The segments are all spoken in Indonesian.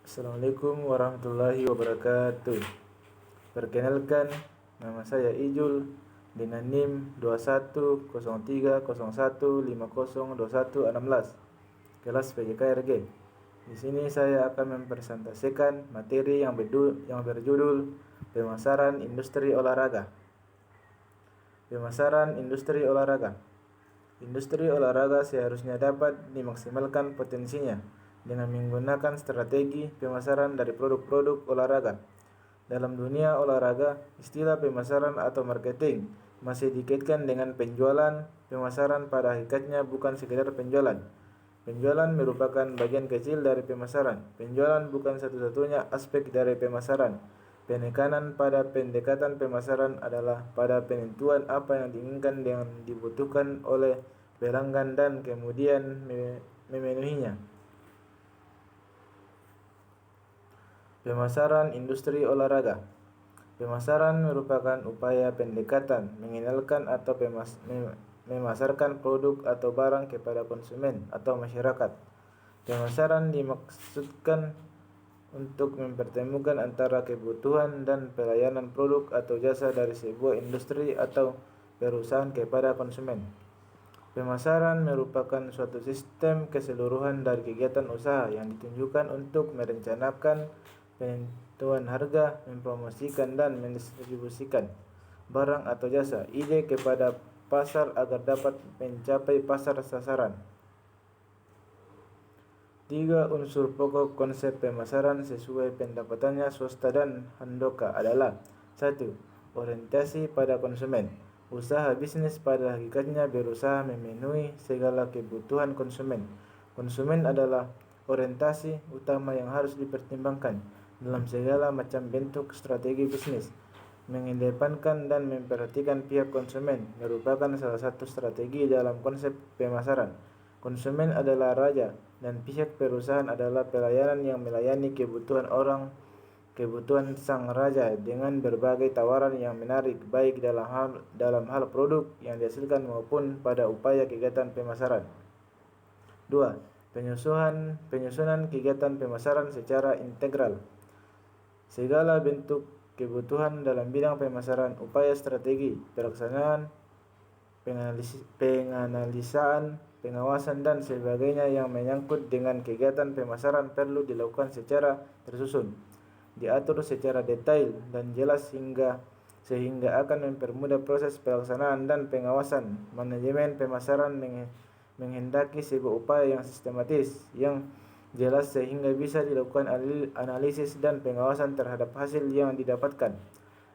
Assalamualaikum warahmatullahi wabarakatuh. Perkenalkan, nama saya Ijul dengan NIM 210301502116, kelas PJKRG. Di sini saya akan mempresentasikan materi yang berjudul Pemasaran Industri Olahraga. Pemasaran industri olahraga. Industri olahraga seharusnya dapat dimaksimalkan potensinya dengan menggunakan strategi pemasaran dari produk-produk olahraga. Dalam dunia olahraga, istilah pemasaran atau marketing masih dikaitkan dengan penjualan. Pemasaran pada hakikatnya bukan sekedar penjualan. Penjualan merupakan bagian kecil dari pemasaran. Penjualan bukan satu-satunya aspek dari pemasaran. Penekanan pada pendekatan pemasaran adalah pada penentuan apa yang diinginkan dan dibutuhkan oleh pelanggan dan kemudian memenuhinya. Pemasaran industri olahraga. Pemasaran merupakan upaya pendekatan mengenalkan atau memasarkan produk atau barang kepada konsumen atau masyarakat. Pemasaran dimaksudkan untuk mempertemukan antara kebutuhan dan pelayanan produk atau jasa dari sebuah industri atau perusahaan kepada konsumen. Pemasaran merupakan suatu sistem keseluruhan dari kegiatan usaha yang ditunjukkan untuk merencanakan penentuan harga, mempromosikan dan mendistribusikan barang atau jasa ide kepada pasar agar dapat mencapai pasar sasaran. 3 unsur pokok konsep pemasaran sesuai pendapatannya Swasta dan Handoko adalah: 1. Orientasi pada konsumen. Usaha bisnis pada hakikatnya berusaha memenuhi segala kebutuhan konsumen. Konsumen adalah orientasi utama yang harus dipertimbangkan dalam segala macam bentuk strategi bisnis. Mengedepankan dan memperhatikan pihak konsumen merupakan salah satu strategi dalam konsep pemasaran. Konsumen adalah raja dan pihak perusahaan adalah pelayanan yang melayani kebutuhan sang raja dengan berbagai tawaran yang menarik baik dalam hal produk yang dihasilkan maupun pada upaya kegiatan pemasaran. 2. Penyusunan kegiatan pemasaran secara integral. Segala bentuk kebutuhan dalam bidang pemasaran, upaya strategi, pelaksanaan, penganalisaan, pengawasan dan sebagainya yang menyangkut dengan kegiatan pemasaran perlu dilakukan secara tersusun, diatur secara detail dan jelas sehingga akan mempermudah proses pelaksanaan dan pengawasan. Manajemen pemasaran menghendaki sebuah upaya yang sistematis, yang jelas sehingga bisa dilakukan analisis dan pengawasan terhadap hasil yang didapatkan.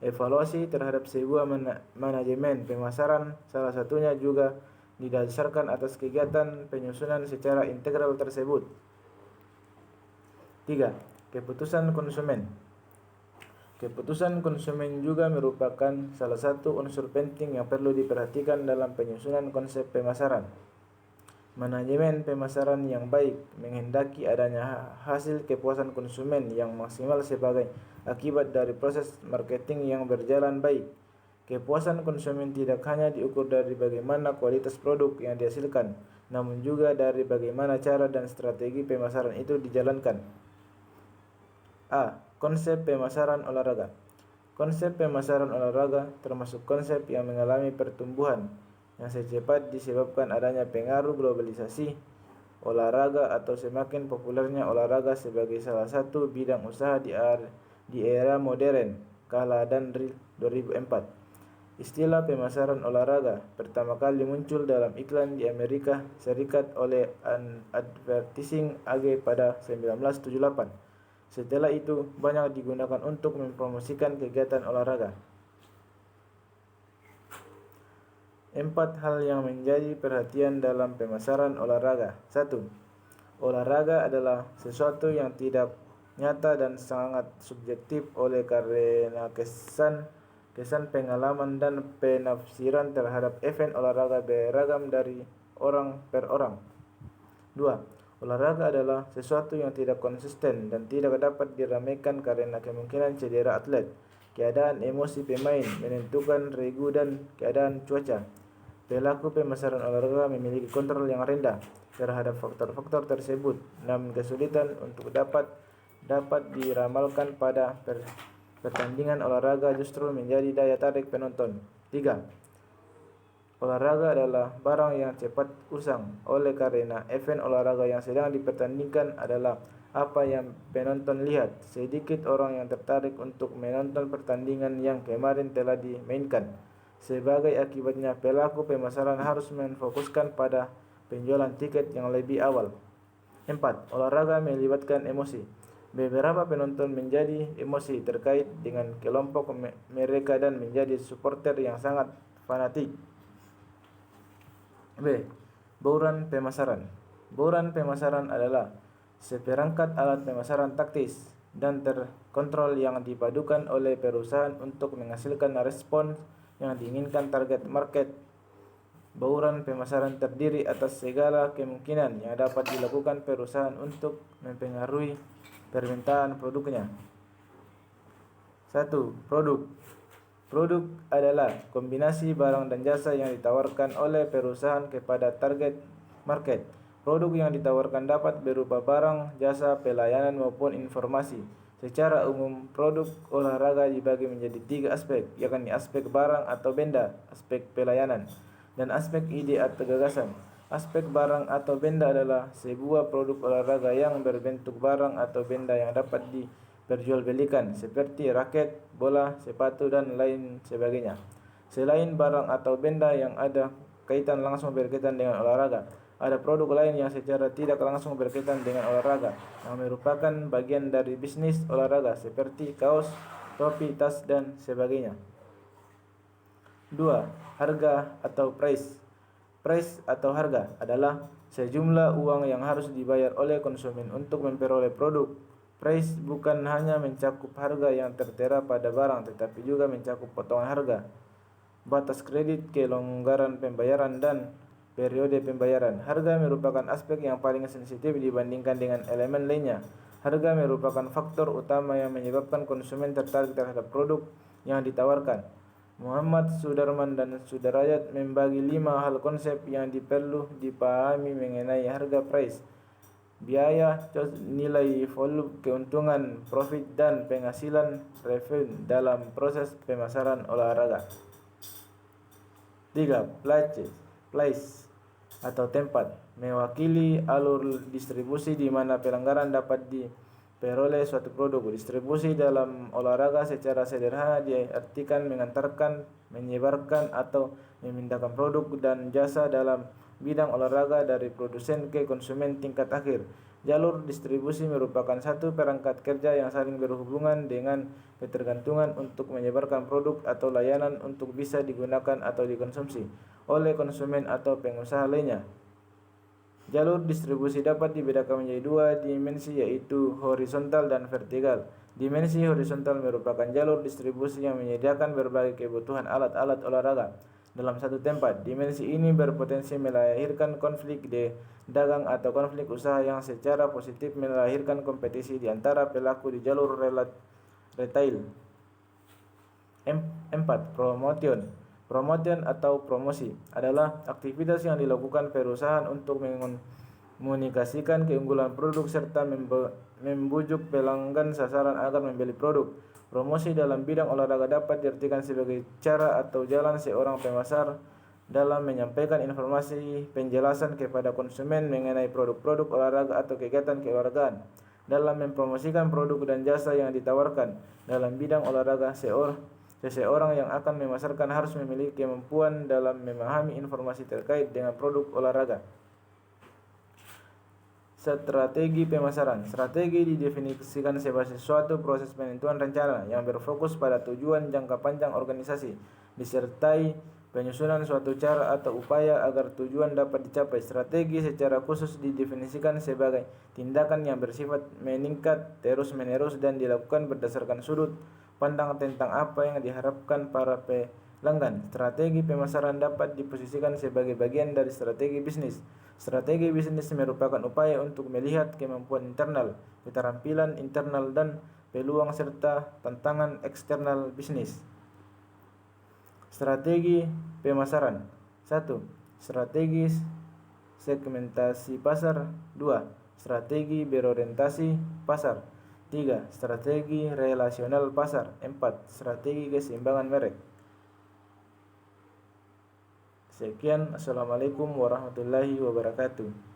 Evaluasi terhadap sebuah manajemen pemasaran salah satunya juga didasarkan atas kegiatan penyusunan secara integral tersebut. 3. Keputusan konsumen. Keputusan konsumen juga merupakan salah satu unsur penting yang perlu diperhatikan dalam penyusunan konsep pemasaran. Manajemen pemasaran yang baik menghendaki adanya hasil kepuasan konsumen yang maksimal sebagai akibat dari proses marketing yang berjalan baik. Kepuasan konsumen tidak hanya diukur dari bagaimana kualitas produk yang dihasilkan, namun juga dari bagaimana cara dan strategi pemasaran itu dijalankan. A. Konsep pemasaran olahraga. Konsep pemasaran olahraga termasuk konsep yang mengalami pertumbuhan yang secepat disebabkan adanya pengaruh globalisasi olahraga atau semakin populernya olahraga sebagai salah satu bidang usaha di era modern. Kala dan 2004. Istilah pemasaran olahraga pertama kali muncul dalam iklan di Amerika Serikat oleh Advertising AG pada 1978. Setelah itu banyak digunakan untuk mempromosikan kegiatan olahraga. 4 hal yang menjadi perhatian dalam pemasaran olahraga. 1. Olahraga adalah sesuatu yang tidak nyata dan sangat subjektif oleh karena kesan pengalaman dan penafsiran terhadap event olahraga beragam dari orang per orang. 2. Olahraga adalah sesuatu yang tidak konsisten dan tidak dapat diramaikan karena kemungkinan cedera atlet, keadaan emosi pemain, menentukan regu dan keadaan cuaca. Pelaku pemasaran olahraga memiliki kontrol yang rendah terhadap faktor-faktor tersebut, namun kesulitan untuk dapat diramalkan pada pertandingan olahraga justru menjadi daya tarik penonton. 3. Olahraga adalah barang yang cepat usang. Oleh karena event olahraga yang sedang dipertandingkan adalah apa yang penonton lihat, sedikit orang yang tertarik untuk menonton pertandingan yang kemarin telah dimainkan. Sebagai akibatnya, pelaku pemasaran harus memfokuskan pada penjualan tiket yang lebih awal. 4. Olahraga melibatkan emosi. Beberapa penonton menjadi emosi terkait dengan kelompok mereka dan menjadi supporter yang sangat fanatik. B. Bauran pemasaran. Bauran pemasaran adalah seperangkat alat pemasaran taktis dan terkontrol yang dipadukan oleh perusahaan untuk menghasilkan respons yang diinginkan target market. Bauran pemasaran terdiri atas segala kemungkinan yang dapat dilakukan perusahaan untuk mempengaruhi permintaan produknya. 1. Produk. Produk adalah kombinasi barang dan jasa yang ditawarkan oleh perusahaan kepada target market. Produk yang ditawarkan dapat berupa barang, jasa, pelayanan maupun informasi. Secara umum, produk olahraga dibagi menjadi 3 aspek, yakni aspek barang atau benda, aspek pelayanan, dan aspek ide atau gagasan. Aspek barang atau benda adalah sebuah produk olahraga yang berbentuk barang atau benda yang dapat diperjualbelikan, seperti raket, bola, sepatu, dan lain sebagainya. Selain barang atau benda yang ada kaitan langsung berkaitan dengan olahraga, ada produk lain yang secara tidak langsung berkaitan dengan olahraga, yang merupakan bagian dari bisnis olahraga, seperti kaos, topi, tas, dan sebagainya. 2. Harga atau price. Price atau harga adalah sejumlah uang yang harus dibayar oleh konsumen untuk memperoleh produk. Price bukan hanya mencakup harga yang tertera pada barang, tetapi juga mencakup potongan harga, batas kredit, kelonggaran pembayaran, dan periode pembayaran. Harga merupakan aspek yang paling sensitif dibandingkan dengan elemen lainnya. Harga merupakan faktor utama yang menyebabkan konsumen tertarik terhadap produk yang ditawarkan. Muhammad Sudarman dan Sudarayat membagi 5 hal konsep yang perlu dipahami mengenai harga price: biaya, nilai, volume, keuntungan, profit, dan penghasilan revenue dalam proses pemasaran olahraga. 3. Place atau tempat mewakili alur distribusi di mana pelanggaran dapat diperoleh suatu produk. Distribusi dalam olahraga secara sederhana diartikan mengantarkan, menyebarkan, atau memindahkan produk dan jasa dalam bidang olahraga dari produsen ke konsumen tingkat akhir. Jalur distribusi merupakan satu perangkat kerja yang saling berhubungan dengan ketergantungan untuk menyebarkan produk atau layanan untuk bisa digunakan atau dikonsumsi oleh konsumen atau pengusaha lainnya. Jalur distribusi dapat dibedakan menjadi 2 dimensi, yaitu horizontal dan vertikal. Dimensi horizontal merupakan jalur distribusi yang menyediakan berbagai kebutuhan alat-alat olahraga dalam satu tempat. Dimensi ini berpotensi melahirkan konflik dagang atau konflik usaha yang secara positif melahirkan kompetisi di antara pelaku di jalur retail. 4. Promotion atau promosi adalah aktivitas yang dilakukan perusahaan untuk mengomunikasikan keunggulan produk serta membujuk pelanggan sasaran agar membeli produk. Promosi dalam bidang olahraga dapat diartikan sebagai cara atau jalan seorang pemasar dalam menyampaikan informasi penjelasan kepada konsumen mengenai produk-produk olahraga atau kegiatan keolahragaan. Dalam mempromosikan produk dan jasa yang ditawarkan dalam bidang olahraga, seseorang yang akan memasarkan harus memiliki kemampuan dalam memahami informasi terkait dengan produk olahraga. Strategi pemasaran. Strategi didefinisikan sebagai suatu proses penentuan rencana yang berfokus pada tujuan jangka panjang organisasi, disertai penyusunan suatu cara atau upaya agar tujuan dapat dicapai. Strategi secara khusus didefinisikan sebagai tindakan yang bersifat meningkat terus-menerus dan dilakukan berdasarkan sudut pandang tentang apa yang diharapkan para pelanggan. Strategi pemasaran dapat diposisikan sebagai bagian dari strategi bisnis. Strategi bisnis merupakan upaya untuk melihat kemampuan internal, keterampilan internal, dan peluang serta tantangan eksternal bisnis. Strategi pemasaran 1. Strategi segmentasi pasar. 2. Strategi berorientasi pasar. 3. Strategi relasional pasar. 4. Strategi keseimbangan merek. Sekian, assalamualaikum warahmatullahi wabarakatuh.